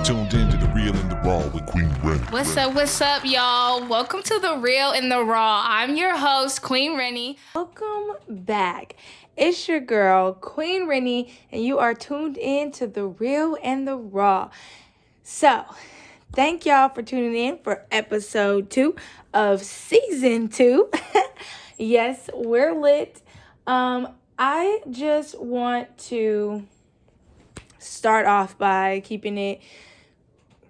are tuned in to The Real and the Raw with Queen Renny. What's up, y'all? Welcome to The Real and the Raw. I'm your host, Queen Renny. Welcome back. It's your girl, Queen Renny, and you are tuned in to The Real and the Raw. So, thank y'all for tuning in for episode 2 of season 2. Yes, we're lit. I just want to start off by keeping it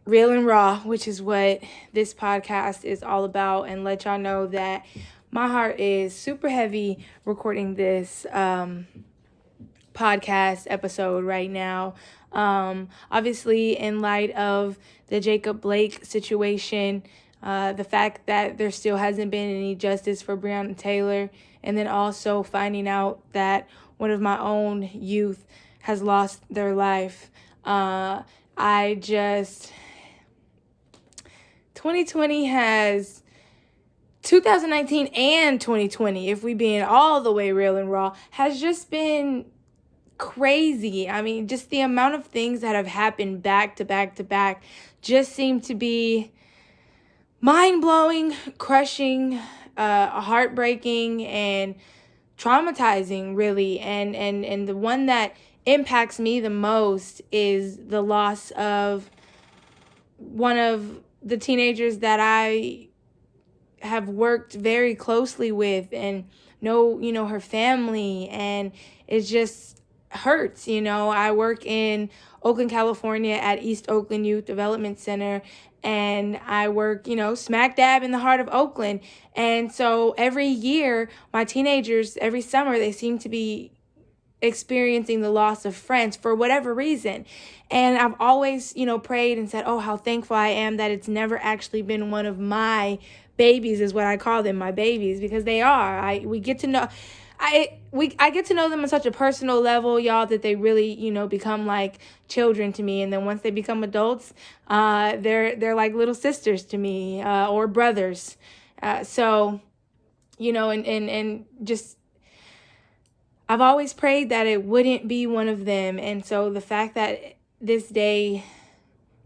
real and raw, which is what this podcast is all about, and let y'all know that my heart is super heavy recording this podcast episode right now. Obviously, in light of the Jacob Blake situation, the fact that there still hasn't been any justice for Breonna Taylor, and then also finding out that one of my own youth has lost their life. 2019 and 2020, if we being all the way real and raw, has just been crazy. I mean, just the amount of things that have happened back to back to back just seem to be mind-blowing, crushing, heartbreaking, and traumatizing, really. And the one that impacts me the most is the loss of one of the teenagers that I have worked very closely with and know, her family, and it just hurts. I work in Oakland, California at East Oakland Youth Development Center, and I work, smack dab in the heart of Oakland. And so every year, my teenagers, every summer, they seem to be experiencing the loss of friends for whatever reason. And I've always, prayed and said, oh, how thankful I am that it's never actually been one of my babies, is what I call them, my babies, because they are. I get to know them on such a personal level, y'all, that they really, become like children to me. And then once they become adults, they're like little sisters to me, or brothers. So, and just, I've always prayed that it wouldn't be one of them. And so the fact that this day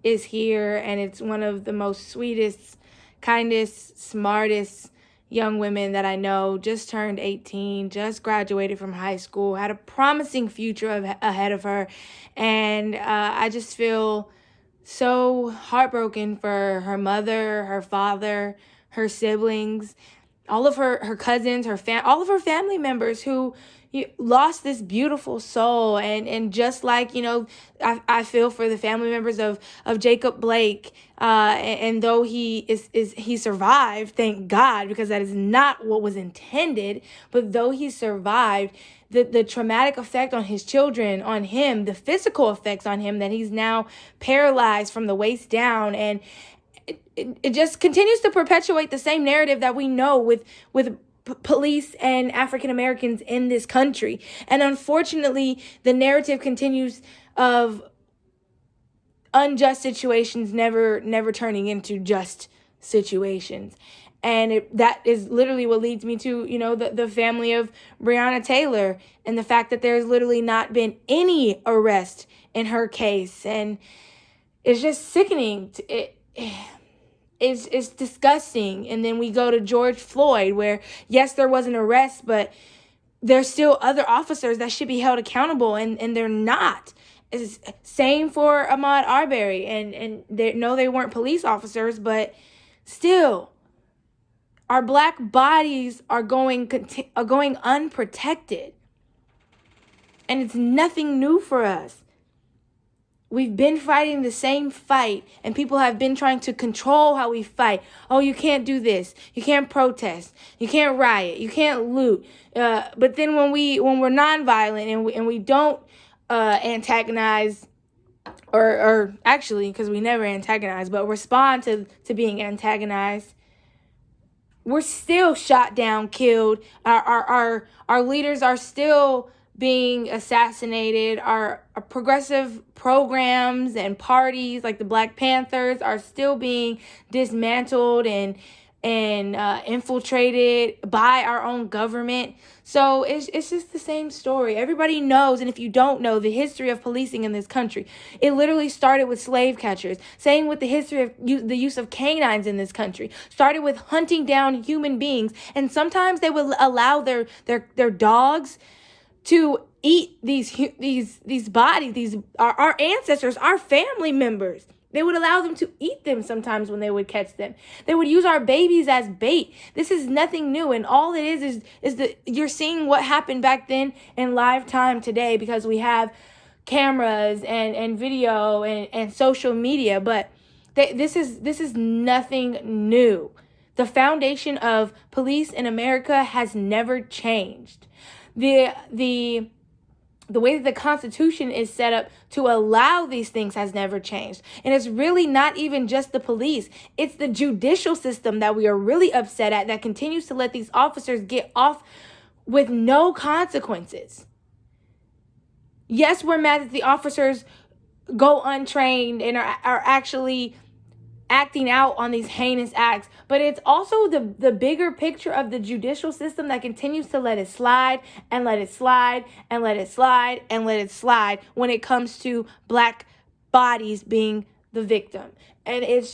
is here, and it's one of the most sweetest, kindest, smartest young women that I know, just turned 18, just graduated from high school, had a promising future ahead of her. And I just feel so heartbroken for her mother, her father, her siblings, all of her cousins, all of her family members who lost this beautiful soul. And just like, I feel for the family members of Jacob Blake, and though he survived, thank God, because that is not what was intended, but though he survived, the traumatic effect on his children, on him, the physical effects on him, that he's now paralyzed from the waist down. And it just continues to perpetuate the same narrative that we know with police and African Americans in this country. And unfortunately, the narrative continues of unjust situations never turning into just situations. And that is literally what leads me to, the family of Breonna Taylor, and the fact that there's literally not been any arrest in her case. And it's just sickening. It's disgusting. And then we go to George Floyd, where, yes, there was an arrest, but there's still other officers that should be held accountable, and they're not. It's same for Ahmaud Arbery, and they weren't police officers, but still, our black bodies are going unprotected, and it's nothing new for us. We've been fighting the same fight, and people have been trying to control how we fight. Oh, you can't do this. You can't protest. You can't riot. You can't loot. But then when we're nonviolent and we don't antagonize, or actually, because we never antagonize, but respond to being antagonized, we're still shot down, killed. Our leaders are still being assassinated. Our progressive programs and parties like the Black Panthers are still being dismantled, and and infiltrated by our own government. So it's just the same story. Everybody knows, and if you don't know the history of policing in this country, it literally started with slave catchers. Same with the history of the use of canines in this country. Started with hunting down human beings, and sometimes they would allow their dogs to eat these bodies, these our ancestors, our family members. They would allow them to eat them sometimes when they would catch them. They would use our babies as bait. This is nothing new, and all it is that you're seeing what happened back then in live time today, because we have cameras and video and social media. But this is nothing new. The foundation of police in America has never changed. The way that the Constitution is set up to allow these things has never changed. And it's really not even just the police. It's the judicial system that we are really upset at, that continues to let these officers get off with no consequences. Yes, we're mad that the officers go untrained and are actually acting out on these heinous acts, but it's also the bigger picture of the judicial system that continues to let it slide and let it slide and let it slide and let it slide when it comes to Black bodies being the victim. And it's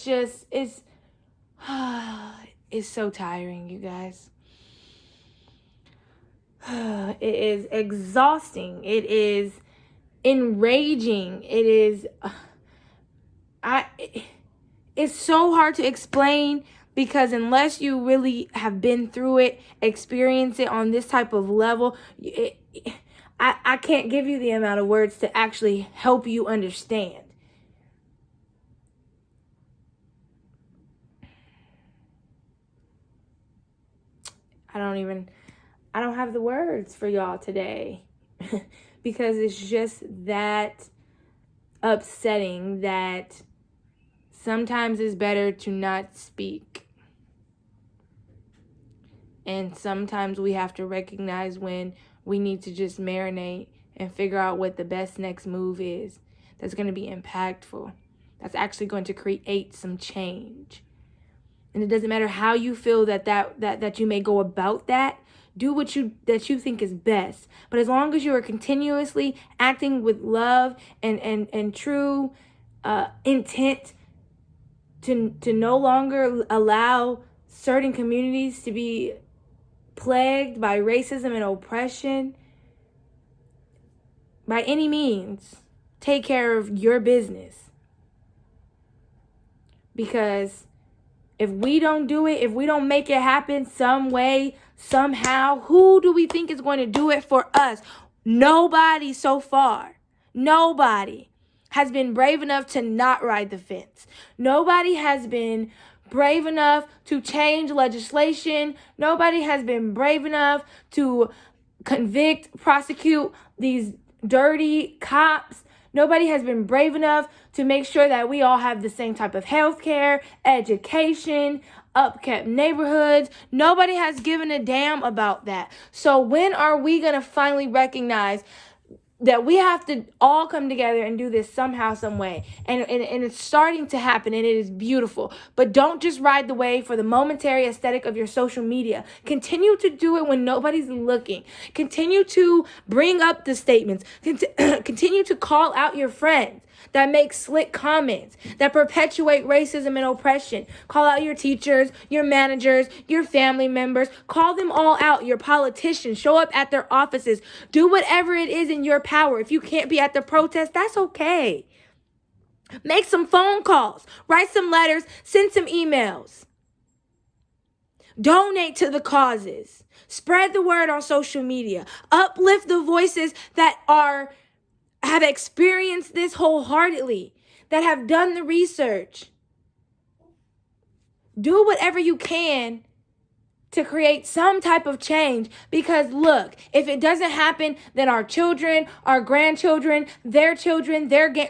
so tiring, you guys. It is exhausting. It is enraging. It is it's so hard to explain, because unless you really have been through it, experience it on this type of level, I can't give you the amount of words to actually help you understand. I don't have the words for y'all today because it's just that upsetting that sometimes it's better to not speak. And sometimes we have to recognize when we need to just marinate and figure out what the best next move is that's going to be impactful, that's actually going to create some change. And it doesn't matter how you feel that you may go about that. Do what you think is best. But as long as you are continuously acting with love and true intent to no longer allow certain communities to be plagued by racism and oppression, by any means, take care of your business. Because if we don't do it, if we don't make it happen some way, somehow, who do we think is going to do it for us? Nobody so far. Nobody has been brave enough to not ride the fence. Nobody has been brave enough to change legislation. Nobody has been brave enough to convict, prosecute these dirty cops. Nobody has been brave enough to make sure that we all have the same type of health care, education, upkept neighborhoods. Nobody has given a damn about that. So when are we going to finally recognize that we have to all come together and do this somehow, some way? And it's starting to happen, and it is beautiful. But don't just ride the wave for the momentary aesthetic of your social media. Continue to do it when nobody's looking. Continue to bring up the statements. Continue to call out your friends that make slick comments, that perpetuate racism and oppression. Call out your teachers, your managers, your family members. Call them all out, your politicians. Show up at their offices. Do whatever it is in your power. If you can't be at the protest, that's okay. Make some phone calls. Write some letters. Send some emails. Donate to the causes. Spread the word on social media. Uplift the voices that have experienced this wholeheartedly, that have done the research. Do whatever you can to create some type of change, because look, if it doesn't happen, then our children, our grandchildren, their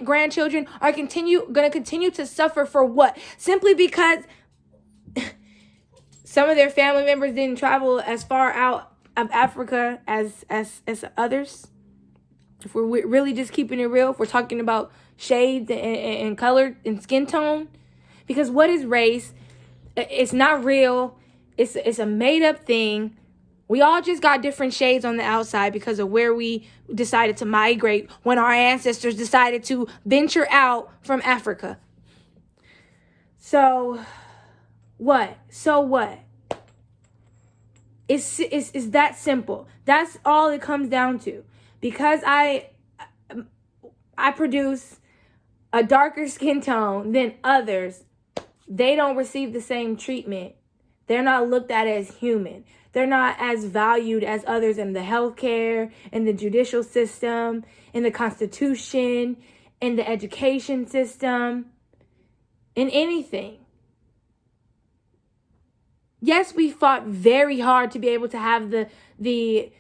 grandchildren are going to continue to suffer for what? Simply because some of their family members didn't travel as far out of Africa as others. If we're really just keeping it real, if we're talking about shades and color and skin tone. Because what is race It's not real. It's a made up thing. We all just got different shades on the outside because of where we decided to migrate when our ancestors decided to venture out from Africa. So what? So what? It's that simple. That's all it comes down to. Because I produce a darker skin tone than others, they don't receive the same treatment. They're not looked at as human. They're not as valued as others in the healthcare, in the judicial system, in the Constitution, in the education system, in anything. Yes, we fought very hard to be able to have the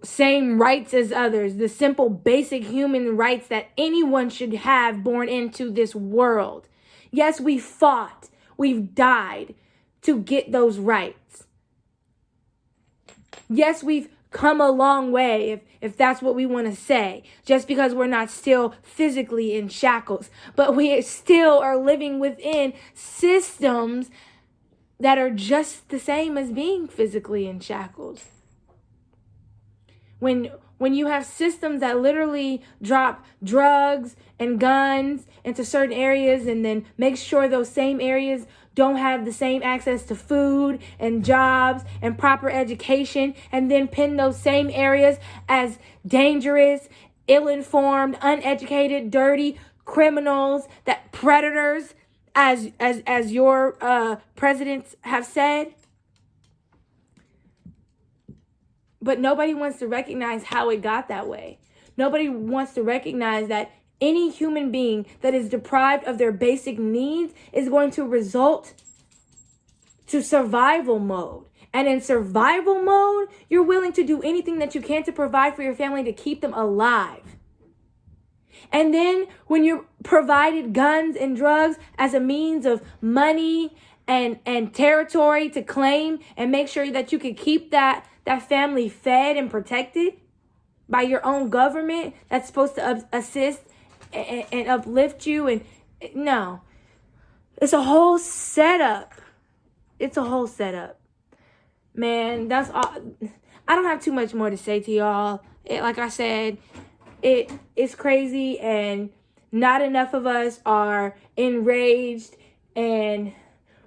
same rights as others, the simple basic human rights that anyone should have born into this world. Yes, we fought. We've died to get those rights. Yes, we've come a long way, if that's what we want to say, just because we're not still physically in shackles, but we still are living within systems that are just the same as being physically in shackles. When you have systems that literally drop drugs and guns into certain areas and then make sure those same areas don't have the same access to food and jobs and proper education, and then pin those same areas as dangerous, ill-informed, uneducated, dirty criminals, that predators, as your presidents have said. But nobody wants to recognize how it got that way. Nobody wants to recognize that any human being that is deprived of their basic needs is going to result to survival mode. And in survival mode, you're willing to do anything that you can to provide for your family to keep them alive. And then when you're provided guns and drugs as a means of money and territory to claim and make sure that you can keep that family fed and protected by your own government that's supposed to assist and uplift you, and no, it's a whole setup. It's a whole setup, man. That's all. I don't have too much more to say to y'all. Like I said, it's crazy, and not enough of us are enraged and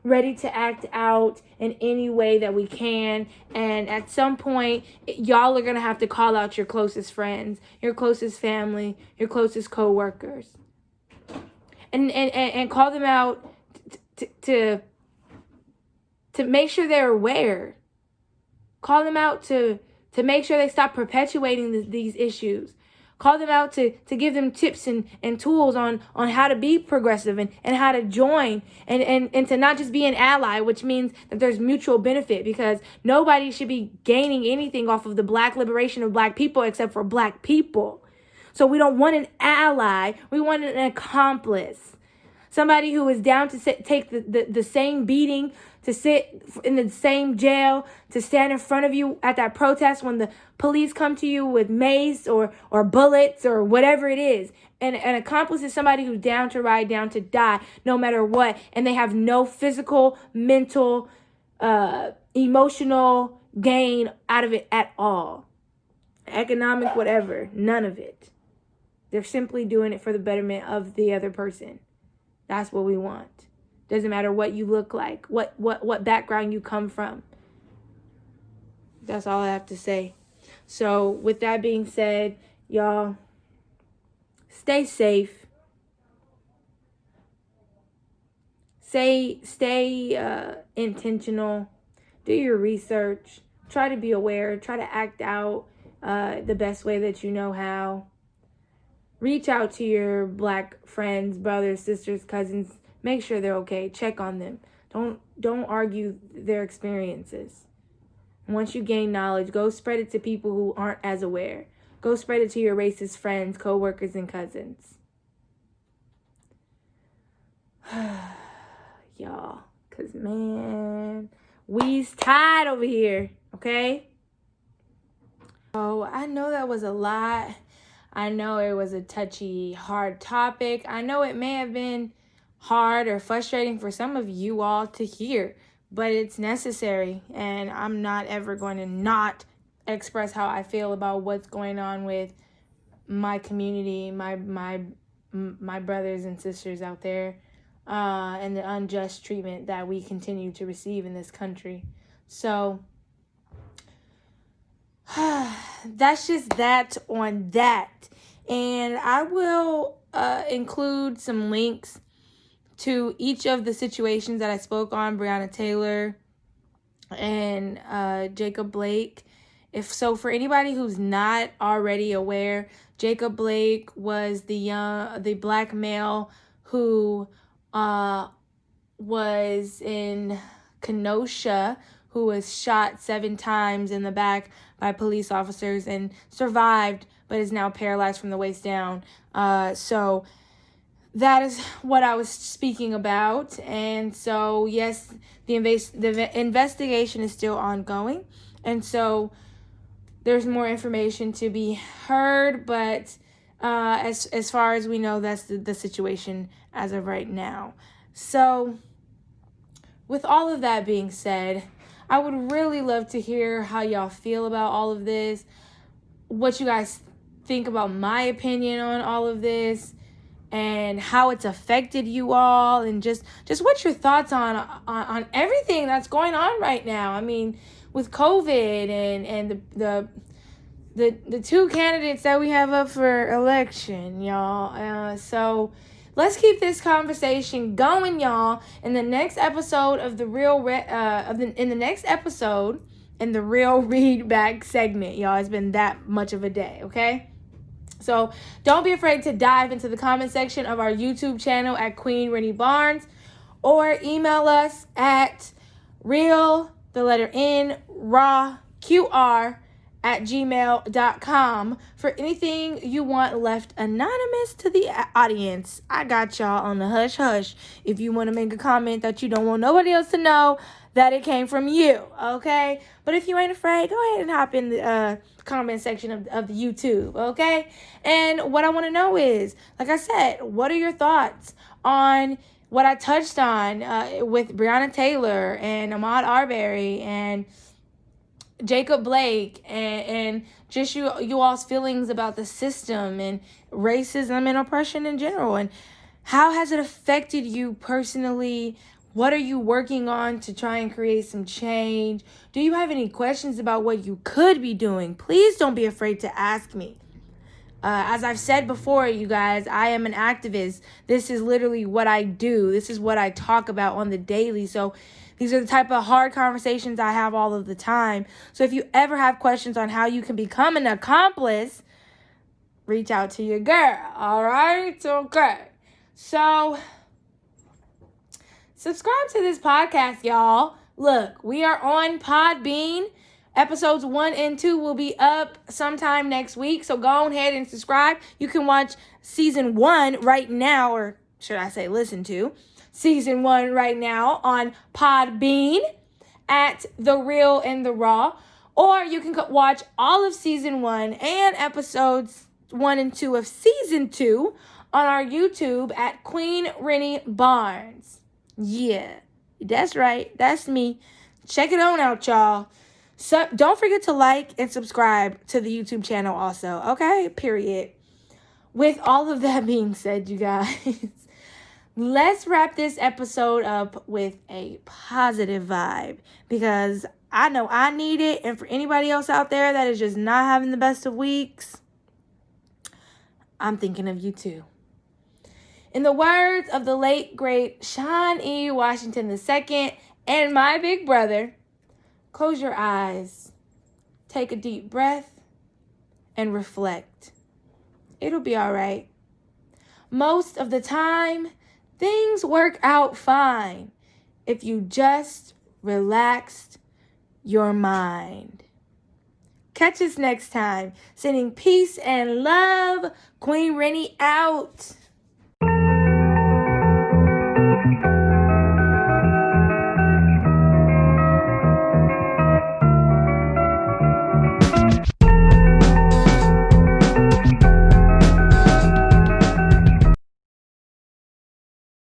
ready to act out in any way that we can. And at some point, y'all are going to have to call out your closest friends, your closest family, your closest co-workers. And call them out to make sure they're aware. Call them out to make sure they stop perpetuating these issues. Call them out to give them tips and tools on how to be progressive and how to join and to not just be an ally, which means that there's mutual benefit, because nobody should be gaining anything off of the Black liberation of Black people except for Black people. So we don't want an ally. We want an accomplice. Somebody who is down to take the same beating, to sit in the same jail, to stand in front of you at that protest when the police come to you with mace or bullets or whatever it is. And an accomplice is somebody who's down to ride, down to die, no matter what. And they have no physical, mental, emotional gain out of it at all. Economic, whatever, none of it. They're simply doing it for the betterment of the other person. That's what we want. Doesn't matter what you look like, what background you come from. That's all I have to say. So with that being said, y'all, stay safe. Stay intentional. Do your research. Try to be aware. Try to act out the best way that you know how. Reach out to your Black friends, brothers, sisters, cousins. Make sure they're okay. Check on them. Don't argue their experiences. And once you gain knowledge, go spread it to people who aren't as aware. Go spread it to your racist friends, co-workers, and cousins. Y'all, because, man, we's tired over here, okay? Oh, I know that was a lot. I know it was a touchy, hard topic. I know it may have been hard or frustrating for some of you all to hear, but it's necessary, and I'm not ever going to not express how I feel about what's going on with my community, my brothers and sisters out there, and the unjust treatment that we continue to receive in this country. So that's just that on that. And I will include some links to each of the situations that I spoke on, Breonna Taylor and Jacob Blake. If so, for anybody who's not already aware, Jacob Blake was the black male who was in Kenosha, who was shot 7 times in the back by police officers and survived, but is now paralyzed from the waist down. So that is what I was speaking about. And so, yes, the investigation is still ongoing. And so there's more information to be heard, but as far as we know, that's the situation as of right now. So with all of that being said, I would really love to hear how y'all feel about all of this, what you guys think about my opinion on all of this, and how it's affected you all, and just what your thoughts on everything that's going on right now. I mean, with COVID and the 2 candidates that we have up for election, y'all. So let's keep this conversation going, y'all. In the next episode of the Real Read Back segment, y'all. It's been that much of a day, okay? So don't be afraid to dive into the comment section of our YouTube channel at Queen Renny Barnes, or email us at realqr@gmail.com for anything you want left anonymous to the audience. I got y'all on the hush hush. If you want to make a comment that you don't want nobody else to know that it came from you, okay? But if you ain't afraid, go ahead and hop in the comment section of the YouTube, okay? And what I want to know is, like I said, what are your thoughts on what I touched on with Breonna Taylor and Ahmaud Arbery and Jacob Blake, and just you all's feelings about the system and racism and oppression in general, and how has it affected you personally? What are you working on to try and create some change? Do you have any questions about what you could be doing? Please don't be afraid to ask me. As I've said before, you guys, I am an activist. This is literally what I do. This is what I talk about on the daily. So these are the type of hard conversations I have all of the time. So if you ever have questions on how you can become an accomplice, reach out to your girl. All right? Okay. So subscribe to this podcast, y'all. Look, we are on Podbean. Episodes 1 and 2 will be up sometime next week, so go ahead and subscribe. You can watch season 1 right now, or should I say listen to season 1 right now on Podbean at The Real and the Raw, or you can watch all of season 1 and episodes 1 and 2 of season 2 on our YouTube at Queen Renny Barnes. Yeah, that's right. That's me. Check it on out, y'all. So don't forget to like and subscribe to the YouTube channel also, okay? Period. With all of that being said, you guys, let's wrap this episode up with a positive vibe, because I know I need it. And for anybody else out there that is just not having the best of weeks, I'm thinking of you too. In the words of the late, great Sean E. Washington II and my big brother, close your eyes, take a deep breath, and reflect. It'll be all right. Most of the time, things work out fine if you just relaxed your mind. Catch us next time. Sending peace and love. Queen Renny out.